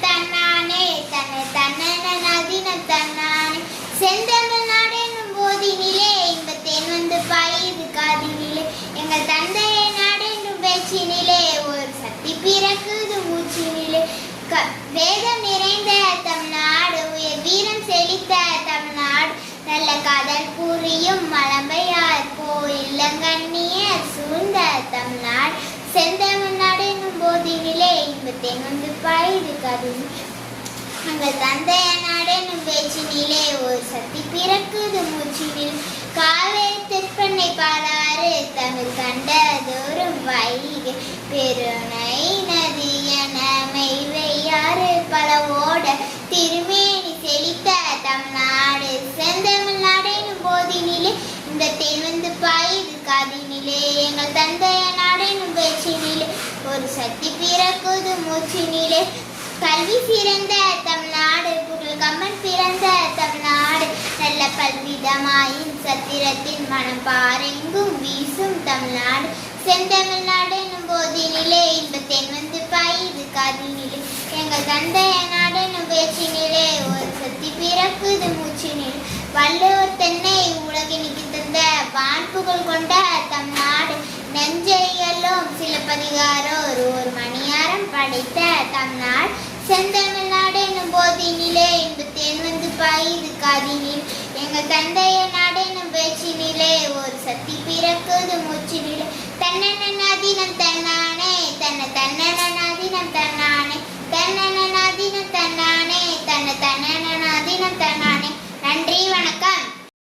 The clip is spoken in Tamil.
தன்னானே தன்னை தன்னன தினம் தன்னானே செந்தமிழ் நாடெனும் போதினிலே இன்பத்தேன் வந்து பாயுது காதினிலே எங்கள் தந்தையை நாடென்றும் பேச்சினிலே ஒரு சக்தி பிறக்குது மூச்சினிலே வேதம் நிறைந்த தமிழ்நாடு உயர் வீரம் செழித்த தமிழ்நாடு நல்ல காதல் புரியும் மலம்பையார் கோயிலங்கண்ணியர் சூழ்ந்த தமிழ்நாடு செந்தமிழ்நாடு என்னும் போதினிலே இன்பத்தேன் வந்து பாயுது காதினிலே எங்கள் தந்தைய நாடெனும் பேச்சினிலே ஒரு சக்தி பிறக்குது மூச்சினில் காவேரி தெற்பண்ணை பாலாறு தமிழ் கண்டதோறும் வைகை பெருணை நதி என மெய்வையாறு பலவோட திருமேனி செழித்த தமிழ்நாடு செந்தமிழ்நாடு எனும் போதினிலே இந்த தேன் வந்து பாயுது காதினிலே எங்கள் தந்தைய நாடெனும் பேச்சினிலே ஒரு சக்தி பிறக்குது மூச்சினிலே கல்வி சிறந்த தமிழ்நாடு புகழ் கம்மன் பிறந்த தமிழ்நாடு நல்ல பல்விதமாயின் சத்திரத்தின் மனம் பாரெங்கும் வீசும் தமிழ்நாடு செந்தமிழ்நாடு என்னும் போதினிலே இன்பத்தேன் வந்து பாயுது காதினிலே எங்கள் தந்தைய நாடெனும் பேச்சினிலே ஒரு சக்தி பிறக்குது மூச்சினிலே வள்ளுவர் தென்னை உலகினிக்கு தந்த வான் புகழ் கொண்ட தமிழ்நாடு நெஞ்சையெல்லாம் சிலப்பதிகாரோர் ஒரு மணியாரம் படைத்த தமிழ்நாடு செந்தமிழ்நாடு என்னும் போதினிலே இன்பத்தேன் வந்து பாயுது காதினில் எங்கள் தந்தைய நாடு என்னும் பேச்சினிலே ஒரு சக்தி பிறக்குது மூச்சினிலே தன்னன தினம் தன்னானே தன்னை தன்னன